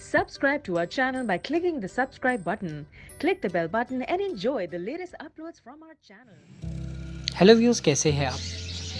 Subscribe to our channel by clicking the subscribe button. Click the bell button and enjoy the latest uploads from our channel. Hello views, कैसे हैं आप।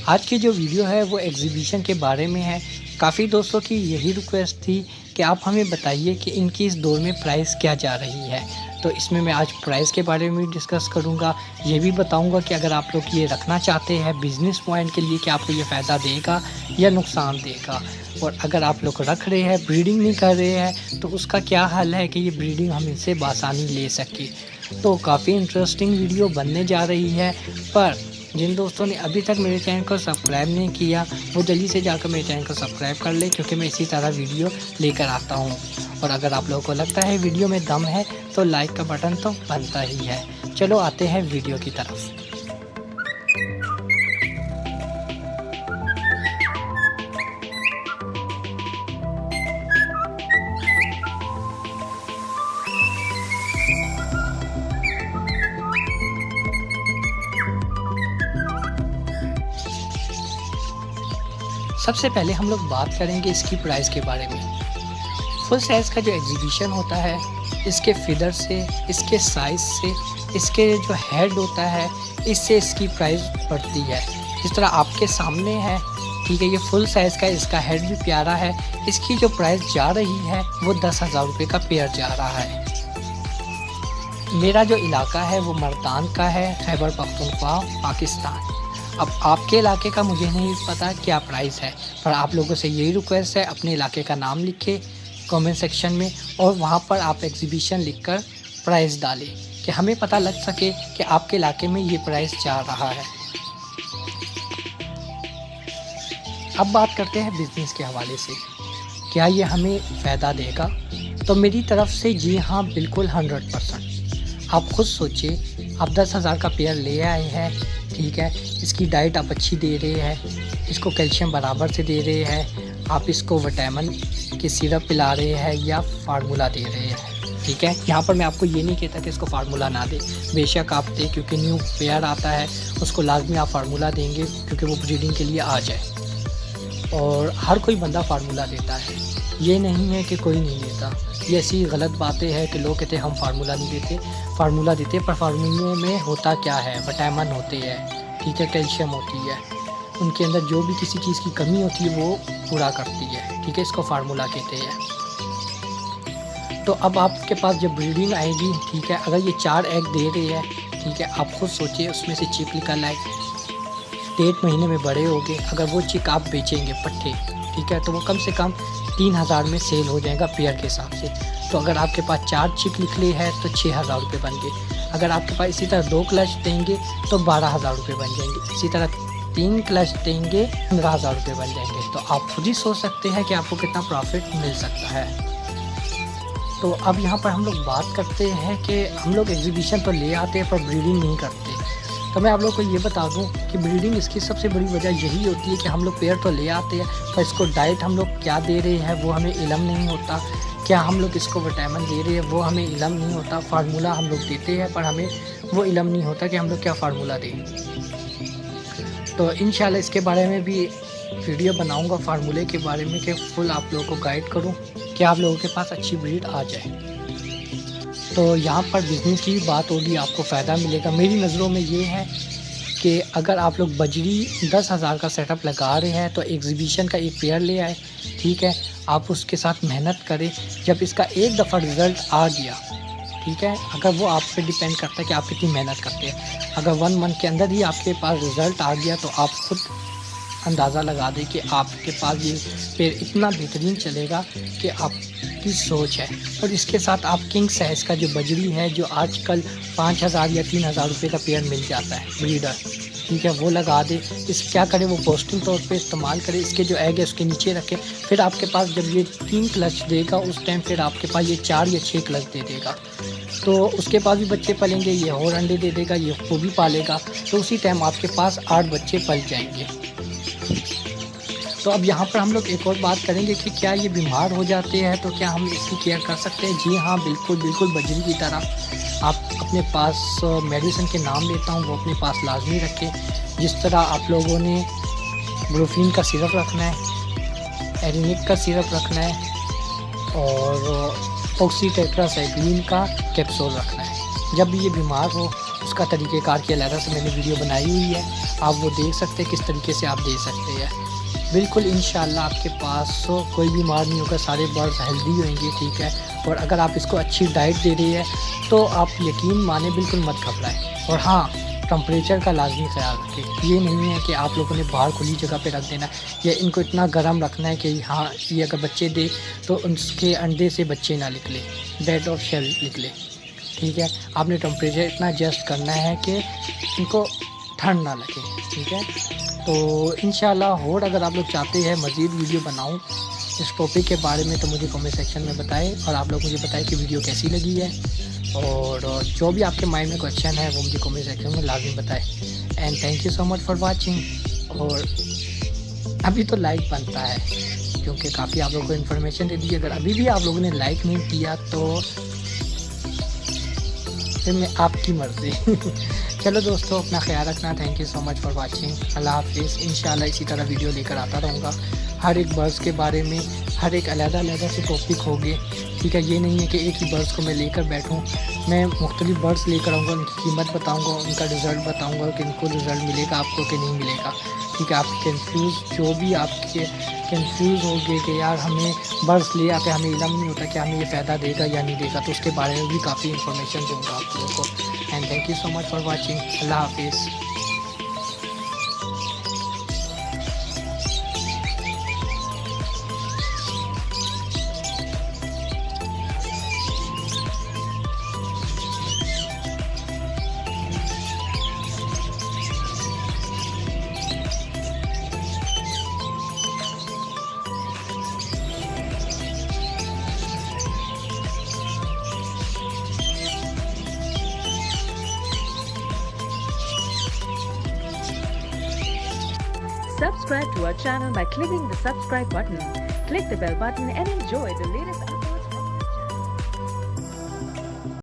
आज की जो video है वो एग्जीबिशन के बारे में है। काफ़ी दोस्तों की यही रिक्वेस्ट थी कि आप हमें बताइए कि इनकी इस दौर में प्राइस क्या जा रही है। तो इसमें मैं आज प्राइस के बारे में डिस्कस करूंगा। ये भी बताऊंगा कि अगर आप लोग ये रखना चाहते हैं बिज़नेस पॉइंट के लिए कि आपको ये फ़ायदा देगा या नुकसान देगा। और अगर आप लोग रख रहे हैं, ब्रीडिंग नहीं कर रहे हैं, तो उसका क्या हल है कि ये ब्रीडिंग हम इनसे बासानी ले सकें। तो काफ़ी इंटरेस्टिंग वीडियो बनने जा रही है। पर जिन दोस्तों ने अभी तक मेरे चैनल को सब्सक्राइब नहीं किया वो जल्दी से जाकर मेरे चैनल को सब्सक्राइब कर ले, क्योंकि मैं इसी तरह वीडियो लेकर आता हूँ। और अगर आप लोगों को लगता है वीडियो में दम है तो लाइक का बटन तो बनता ही है। चलो आते हैं वीडियो की तरफ। सबसे पहले हम लोग बात करेंगे इसकी प्राइस के बारे में। फुल साइज़ का जो एग्जीबिशन होता है, इसके फिदर से, इसके साइज़ से, इसके जो हेड होता है, इससे इसकी प्राइस बढ़ती है। जिस तरह आपके सामने है, ठीक है, ये फुल साइज़ का, इसका हेड भी प्यारा है। इसकी जो प्राइस जा रही है वो 10,000 रुपये का पेयर जा रहा है। मेरा जो इलाका है वो मर्दान का है, खैबर पख्तूनख्वा, पाकिस्तान। अब आपके इलाके का मुझे नहीं पता क्या प्राइस है, पर आप लोगों से यही रिक्वेस्ट है, अपने इलाके का नाम लिखें कमेंट सेक्शन में और वहाँ पर आप एग्जीबिशन लिखकर प्राइस डालें कि हमें पता लग सके कि आपके इलाके में ये प्राइस जा रहा है। अब बात करते हैं बिज़नेस के हवाले से, क्या ये हमें फ़ायदा देगा। तो मेरी तरफ से जी हाँ, बिल्कुल 100%। आप खुद सोचिए, आप 10,000 का पेयर ले आए हैं, ठीक है, इसकी डाइट आप अच्छी दे रहे हैं, इसको कैल्शियम बराबर से दे रहे हैं, आप इसको विटामिन की सिरप पिला रहे हैं या फार्मूला दे रहे हैं, ठीक है। यहाँ पर मैं आपको ये नहीं कहता कि इसको फार्मूला ना दे, बेशक आप दें, क्योंकि न्यू पेयर आता है उसको लाजमी आप फार्मूला देंगे क्योंकि वो ब्रीडिंग के लिए आ जाए। और हर कोई बंदा फार्मूला देता है, ये नहीं है कि कोई नहीं देता। ये ऐसी गलत बातें हैं कि लोग कहते हैं हम फार्मूला नहीं देते, फार्मूला देते, पर फार्मूले में होता क्या है, विटामिन होते हैं, ठीक है, कैल्शियम होती है, उनके अंदर जो भी किसी चीज़ की कमी होती है वो पूरा करती है, ठीक है, इसको फार्मूला कहते हैं। तो अब आपके पास जब ब्रीडिंग आएगी, ठीक है, अगर ये 4 एग दे रही है, ठीक है, आप खुद सोचिए उसमें से चिक निकल आए, 1.5 महीने में बड़े हो गए। अगर वो चिक आप बेचेंगे पट्टे, ठीक है, तो वो कम से कम 3,000 में सेल हो जाएगा पेयर के हिसाब से। तो अगर आपके पास 4 चिक निकले हैं तो 6,000 रुपये बन गए। अगर आपके पास इसी तरह 2 क्लच देंगे तो 12,000 रुपये बन जाएंगे। इसी तरह 3 क्लच देंगे 15,000 रुपये बन जाएंगे। तो आप खुद ही सोच सकते हैं कि आपको कितना प्रॉफिट मिल सकता है। तो अब यहाँ पर हम लोग बात करते हैं कि हम लोग एग्जीबिशन तो ले आते हैं पर ब्रीडिंग नहीं करते। तो मैं आप लोग को ये बता दूं कि ब्रीडिंग इसकी सबसे बड़ी वजह यही होती है कि हम लोग पेयर तो ले आते हैं पर इसको डाइट हम लोग क्या दे रहे हैं वो हमें इल्म नहीं होता। क्या हम लोग इसको विटामिन दे रहे हैं वो हमें इल्म नहीं होता। फार्मूला हम लोग देते हैं पर हमें वो इल्म नहीं होता कि हम लोग क्या फार्मूला दें। तो इंशाल्लाह इसके बारे में भी वीडियो बनाऊंगा, फार्मूले के बारे में, कि फुल आप लोगों को गाइड करूं कि आप लोगों के पास अच्छी ब्रीड आ जाए। तो यहाँ पर बिज़नेस की भी बात होगी, आपको फ़ायदा मिलेगा। मेरी नज़रों में ये है कि अगर आप लोग बजरी 10,000 का सेटअप लगा रहे हैं तो एग्जीबिशन का एक पेयर ले आए, ठीक है, आप उसके साथ मेहनत करें। जब इसका एक दफ़ा रिज़ल्ट आ गया, ठीक है, अगर वो आप पे डिपेंड करता है कि आप कितनी मेहनत करते हैं। अगर 1 मंथ के अंदर ही आपके पास रिज़ल्ट आ गया तो आप खुद अंदाज़ा लगा दें कि आपके पास ये पेड़ इतना बेहतरीन चलेगा कि आपकी सोच है। और इसके साथ आप किंग साइज़ का जो बजरी है, जो आजकल 5,000 या 3,000 रुपये का पेयर मिल जाता है ब्रीडर, ठीक है, वो लगा दे। इस क्या करे, वो पोस्टिंग तौर पे इस्तेमाल करे। इसके जो एग है उसके नीचे रखे, फिर आपके पास जब ये 3 क्लच देगा उस टाइम फिर आपके पास ये 4 या 6 क्लच दे देगा। तो उसके पास भी बच्चे पलेंगे, ये और अंडे दे देगा, ये वो भी पालेगा, तो उसी टाइम आपके पास 8 बच्चे पल जाएंगे। तो अब यहाँ पर हम लोग एक और बात करेंगे कि क्या ये बीमार हो जाते हैं तो क्या हम इसकी केयर कर सकते हैं। जी हाँ, बिल्कुल बिल्कुल, बजरी की तरह आप अपने पास मेडिसिन के नाम लेता हूँ वो अपने पास लाजमी रखें। जिस तरह आप लोगों ने ब्रोफीन का सिरप रखना है, एरिनिक का सिरप रखना है, और ऑक्सीटेट्रासाइक्लिन का कैप्सूल रखना है। जब भी ये बीमार हो उसका तरीक़ेकार की अलग से मैंने वीडियो बनाई हुई है, आप वो देख सकते हैं किस तरीके से आप दे सकते हैं। बिल्कुल इंशाल्लाह आपके पास कोई बीमार नहीं होगा, सारे बर्ड्स हेल्दी होंगे, ठीक है। और अगर आप इसको अच्छी डाइट दे रही है तो आप यकीन माने बिल्कुल मत घबराएं। और हाँ, टेम्परेचर का लाजमी ख्याल रखें। ये नहीं है कि आप लोगों ने बाहर खुली जगह पे रख देना या इनको इतना गर्म रखना है कि हाँ ये अगर बच्चे दे तो उसके अंडे से बच्चे ना निकले, डेड ऑफ शेल निकले, ठीक है। आपने टेम्परेचर इतना एडजस्ट करना है कि इनको ठंड ना लगे, ठीक है। तो इंशाल्लाह और अगर आप लोग चाहते हैं मज़ीद वीडियो बनाऊं इस टॉपिक के बारे में तो मुझे कमेंट सेक्शन में बताएं, और आप लोग मुझे बताएं कि वीडियो कैसी लगी है। और जो भी आपके माइंड में क्वेश्चन है वो मुझे कमेंट सेक्शन में लाजमी बताएं। And thank you so much for watching. और अभी तो लाइक बनता है क्योंकि काफ़ी आप लोगों को इन्फॉर्मेशन दे दी। अगर अभी भी आप लोगों ने लाइक नहीं किया तो फिर मैं आपकी मर्ज़ी। चलो दोस्तों, अपना ख्याल रखना। Thank you so much for watching. अल्लाह हाफिज़। इंशाल्लाह इसी तरह वीडियो लेकर आता रहूँगा, हर एक बर्ड्स के बारे में, हर एक अलग-अलग से टॉपिक होंगे, ठीक है। ये नहीं है कि एक ही बर्ड्स को मैं लेकर बैठूँ, मैं मुख्तलिफ बर्ड्स लेकर आऊँगा, उनकी कीमत बताऊँगा, उनका रिज़ल्ट बताऊँगा कि इनको रिज़ल्ट मिलेगा आपको कि नहीं मिलेगा, ठीक है। आप कंफ्यूज जो भी आपके कंफ्यूज हो गए कि यार हमें बर्ड्स ले आते हमें इल्म नहीं होता कि हमें ये फ़ायदा देगा या नहीं देगा, तो उसके बारे में भी काफ़ी इन्फॉर्मेशन दूँगा आप लोगों को। And thank you so much for watching. अल्लाह हाफिज़। Subscribe to our channel by clicking the subscribe button. Click the bell button and enjoy the latest uploads.